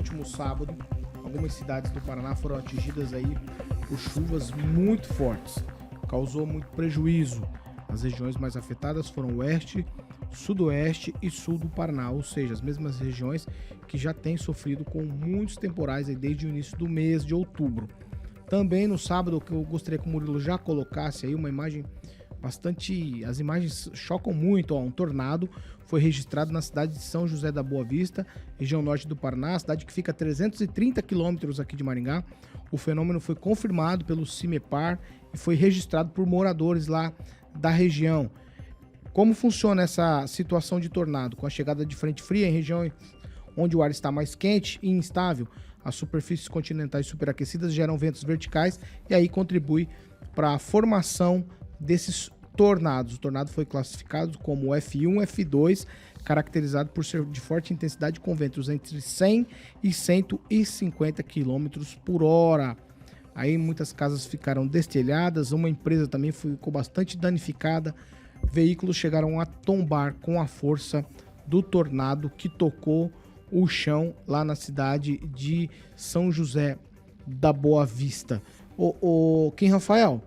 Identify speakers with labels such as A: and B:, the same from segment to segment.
A: último sábado, algumas cidades do Paraná foram atingidas aí por chuvas muito fortes. Causou muito prejuízo. As regiões mais afetadas foram o oeste, sudoeste e sul do Paraná, ou seja, as mesmas regiões que já têm sofrido com muitos temporais aí desde o início do mês de outubro. Também no sábado, que eu gostaria que o Murilo já colocasse aí uma imagem bastante... As imagens chocam muito, ó. Um tornado foi registrado na cidade de São José da Boa Vista, região norte do Paraná, cidade que fica a 330 quilômetros aqui de Maringá. O fenômeno foi confirmado pelo CIMEPAR e foi registrado por moradores lá da região. Como funciona essa situação de tornado? Com a chegada de frente fria em regiões onde o ar está mais quente e instável, as superfícies continentais superaquecidas geram ventos verticais e aí contribui para a formação desses tornados. O tornado foi classificado como F1, F2, caracterizado por ser de forte intensidade com ventos entre 100 e 150 km por hora. Aí muitas casas ficaram destelhadas, uma empresa também ficou bastante danificada, veículos chegaram a tombar com a força do tornado que tocou o chão lá na cidade de São José da Boa Vista. Kim Rafael,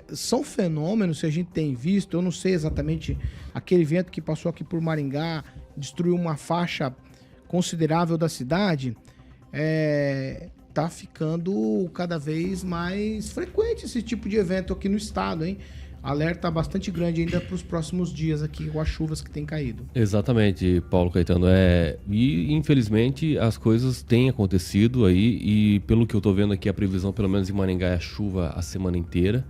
A: são fenômenos que a gente tem visto, eu não sei exatamente, aquele vento que passou aqui por Maringá, destruiu uma faixa considerável da cidade, tá ficando cada vez mais frequente esse tipo de evento aqui no estado, hein? Alerta bastante grande ainda para os próximos dias aqui com as chuvas que têm caído.
B: Exatamente, Paulo Caetano. E infelizmente as coisas têm acontecido aí e pelo que eu estou vendo aqui a previsão, pelo menos em Maringá, é chuva a semana inteira,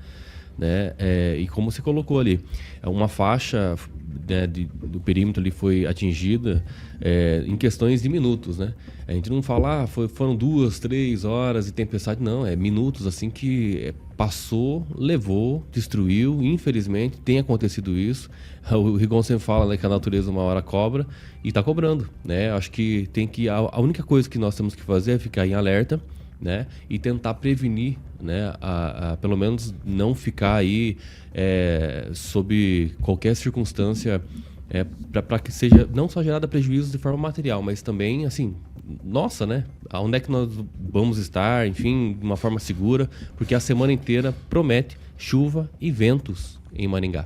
B: né? E como você colocou ali, uma faixa, né, do perímetro ali foi atingida em questões de minutos, né? A gente não fala, foram 2, 3 horas de tempestade, não, minutos assim que passou, levou, destruiu, infelizmente tem acontecido isso. O Rigon sempre fala, né, que a natureza uma hora cobra e está cobrando, né? Acho que a única coisa que nós temos que fazer é ficar em alerta, né, e tentar prevenir, né, pelo menos não ficar aí sob qualquer circunstância para que seja não só gerada prejuízos de forma material, mas também assim, nossa, né, aonde é que nós vamos estar, enfim, de uma forma segura, porque a semana inteira promete chuva e ventos em Maringá.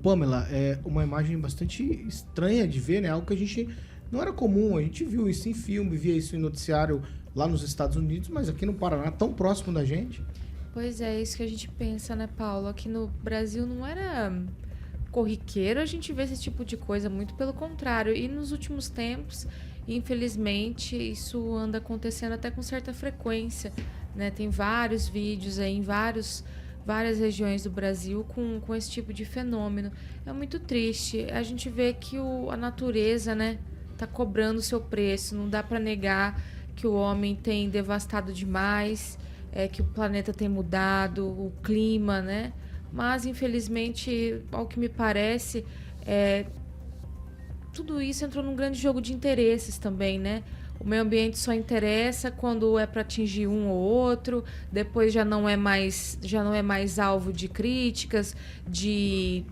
A: Pamela, é uma imagem bastante estranha de ver, né? Algo que a gente não era comum, a gente viu isso em filme, via isso em noticiário lá nos Estados Unidos, mas aqui no Paraná, tão próximo da gente.
C: Pois é, isso que a gente pensa, né, Paulo? Aqui no Brasil não era corriqueiro a gente ver esse tipo de coisa, muito pelo contrário. E nos últimos tempos, infelizmente, isso anda acontecendo até com certa frequência, né? Tem vários vídeos aí em várias regiões do Brasil com esse tipo de fenômeno. É muito triste. A gente vê que a natureza, né, tá cobrando o seu preço. Não dá para negar que o homem tem devastado demais, que o planeta tem mudado, o clima, né? Mas, infelizmente, ao que me parece, tudo isso entrou num grande jogo de interesses também, né? O meio ambiente só interessa quando é para atingir um ou outro, depois já não é mais alvo de críticas, de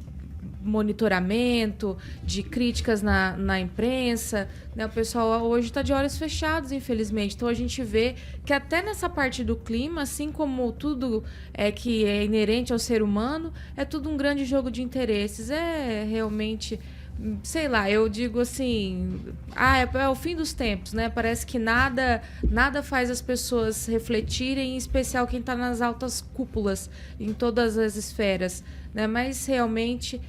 C: monitoramento, de críticas na imprensa, né? O pessoal hoje está de olhos fechados, infelizmente. Então a gente vê que até nessa parte do clima, assim como tudo que é inerente ao ser humano, é tudo um grande jogo de interesses. É realmente, sei lá, eu digo assim, é o fim dos tempos, né? Parece que nada faz as pessoas refletirem, em especial quem está nas altas cúpulas, em todas as esferas, né? Mas realmente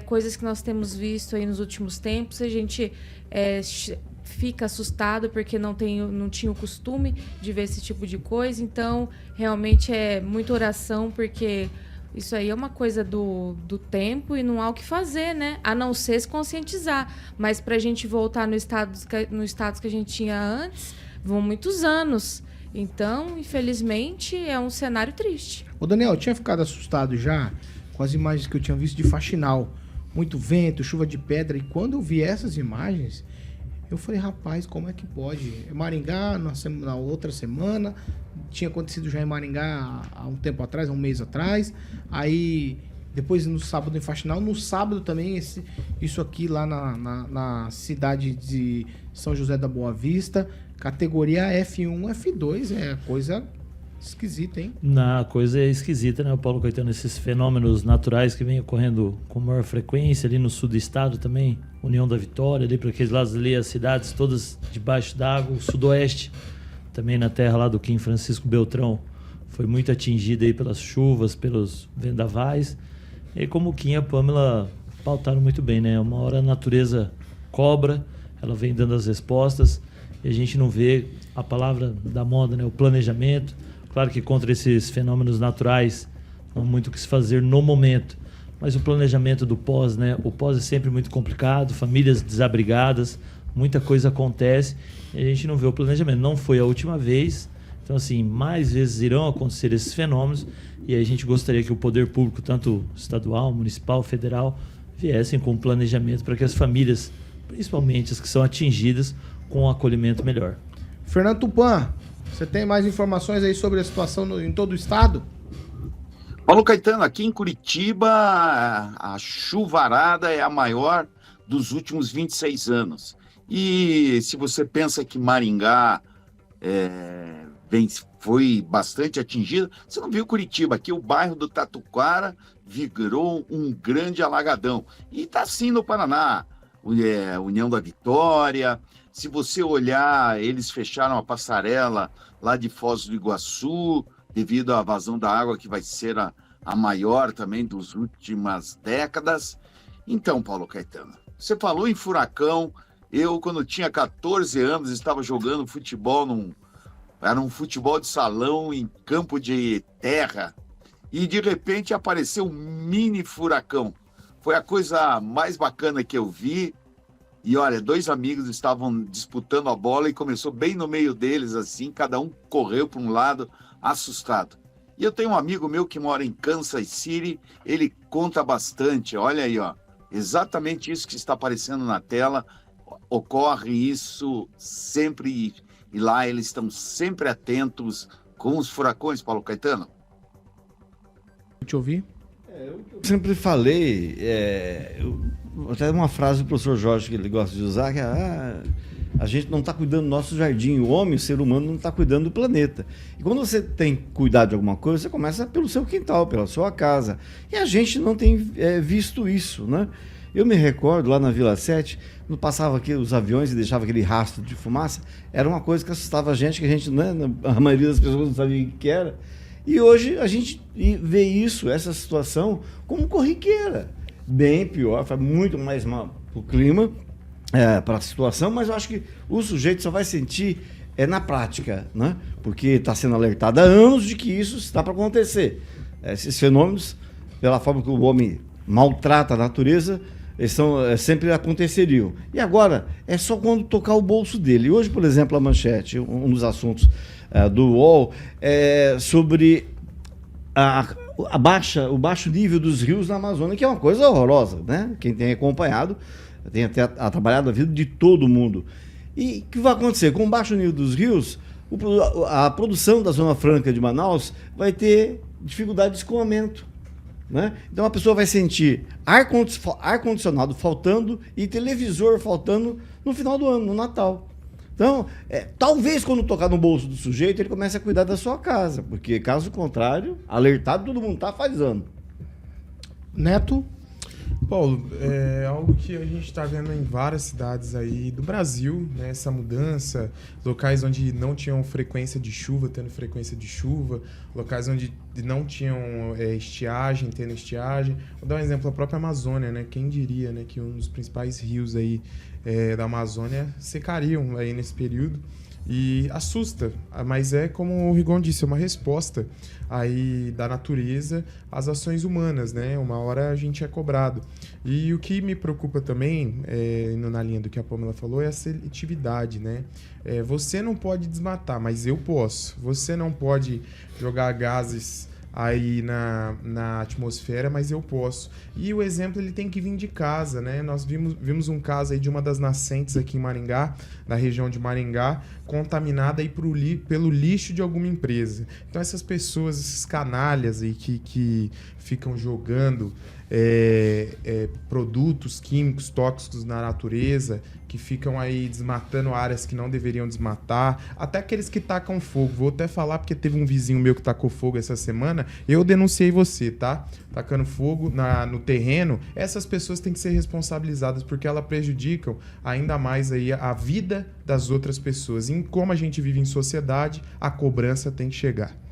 C: coisas que nós temos visto aí nos últimos tempos, a gente fica assustado porque não tinha o costume de ver esse tipo de coisa, então realmente é muita oração, porque isso aí é uma coisa do tempo e não há o que fazer, né? A não ser se conscientizar. Mas para a gente voltar no status que a gente tinha antes, vão muitos anos. Então, infelizmente, é um cenário triste.
A: Daniel, eu tinha ficado assustado já com as imagens que eu tinha visto de Faxinal. Muito vento, chuva de pedra. E quando eu vi essas imagens, eu falei, rapaz, como é que pode? Maringá, na outra semana, tinha acontecido já em Maringá há um tempo atrás, há um mês atrás. Aí depois no sábado em Faxinal, no sábado também isso aqui lá na cidade de São José da Boa Vista, categoria F1, F2, é coisa esquisita, hein?
D: Na coisa é esquisita, né, Paulo Caetano? Esses fenômenos naturais que vêm ocorrendo com maior frequência ali no sul do estado também, União da Vitória, ali para aqueles lados ali, as cidades todas debaixo d'água, o sudoeste, também na terra lá do Kim Francisco Beltrão, foi muito atingida aí pelas chuvas, pelos vendavais. E como o Kim e a Pamela pautaram muito bem, né? Uma hora a natureza cobra, ela vem dando as respostas e a gente não vê a palavra da moda, né? O planejamento. Claro que contra esses fenômenos naturais não há muito o que se fazer no momento, mas o planejamento do pós, né? O pós é sempre muito complicado, famílias desabrigadas, muita coisa acontece e a gente não vê o planejamento. Não foi a última vez, então assim, mais vezes irão acontecer esses fenômenos e aí a gente gostaria que o poder público, tanto estadual, municipal, federal, viessem com planejamento para que as famílias, principalmente as que são atingidas, com um acolhimento melhor.
A: Fernando Tupan, você tem mais informações aí sobre a situação em todo o estado?
E: Paulo Caetano, aqui em Curitiba, a chuvarada é a maior dos últimos 26 anos. E se você pensa que Maringá foi bastante atingida, você não viu Curitiba. Aqui o bairro do Tatuquara virou um grande alagadão. E está assim no Paraná, União da Vitória. Se você olhar, eles fecharam a passarela lá de Foz do Iguaçu, devido à vazão da água, que vai ser a maior também das últimas décadas. Então, Paulo Caetano, você falou em furacão. Eu, quando tinha 14 anos, estava jogando futebol, era um futebol de salão em campo de terra, e de repente apareceu um mini furacão. Foi a coisa mais bacana que eu vi. E olha, 2 amigos estavam disputando a bola e começou bem no meio deles, assim, cada um correu para um lado, assustado. E eu tenho um amigo meu que mora em Kansas City, ele conta bastante, olha aí, ó, exatamente isso que está aparecendo na tela, ocorre isso sempre, e lá eles estão sempre atentos com os furacões, Paulo Caetano.
A: Deixa eu ouvir.
F: Eu sempre falei, até uma frase do professor Jorge que ele gosta de usar, que é a gente não está cuidando do nosso jardim, o homem, o ser humano, não está cuidando do planeta. E quando você tem cuidado de alguma coisa, você começa pelo seu quintal, pela sua casa. E a gente não tem visto isso, né? Eu me recordo, lá na Vila 7, quando passava aqui os aviões e deixava aquele rastro de fumaça, era uma coisa que assustava a gente, que a gente, né, a maioria das pessoas não sabia o que era. E hoje a gente vê isso, essa situação, como corriqueira. Bem pior, faz muito mais mal para o clima, para a situação, mas eu acho que o sujeito só vai sentir na prática, né? Porque está sendo alertado há anos de que isso está para acontecer. Esses fenômenos, pela forma que o homem maltrata a natureza, eles sempre aconteceriam. E agora, é só quando tocar o bolso dele. Hoje, por exemplo, a manchete, um dos assuntos do UOL, sobre o baixo nível dos rios na Amazônia, que é uma coisa horrorosa, né? Quem tem acompanhado, tem até trabalhado a vida de todo mundo. E o que vai acontecer? Com o baixo nível dos rios, a produção da Zona Franca de Manaus vai ter dificuldade de escoamento, né? Então a pessoa vai sentir ar-condicionado faltando e televisor faltando no final do ano, no Natal. Então, talvez quando tocar no bolso do sujeito, ele comece a cuidar da sua casa, porque caso contrário, alertado todo mundo está faz ano.
A: Neto?
G: Paulo, é algo que a gente está vendo em várias cidades aí do Brasil, né? Essa mudança, locais onde não tinham frequência de chuva, tendo frequência de chuva, locais onde não tinham estiagem, tendo estiagem. Vou dar um exemplo, a própria Amazônia, né? Quem diria, né, que um dos principais rios aí da Amazônia secariam aí nesse período. E assusta, mas é como o Rigon disse, é uma resposta aí da natureza às ações humanas, né? Uma hora a gente é cobrado. E o que me preocupa também, indo na linha do que a Pamela falou, é a seletividade, né? Você não pode desmatar, mas eu posso. Você não pode jogar gases aí na atmosfera, mas eu posso. E o exemplo ele tem que vir de casa, né? Nós vimos um caso aí de uma das nascentes aqui em Maringá, na região de Maringá, contaminada aí pelo lixo de alguma empresa. Então essas pessoas, esses canalhas aí que ficam jogando produtos químicos tóxicos na natureza, que ficam aí desmatando áreas que não deveriam desmatar, até aqueles que tacam fogo. Vou até falar porque teve um vizinho meu que tacou fogo essa semana, eu denunciei você, tá? Tacando fogo no terreno. Essas pessoas têm que ser responsabilizadas porque elas prejudicam ainda mais aí a vida das outras pessoas. E como a gente vive em sociedade, a cobrança tem que chegar.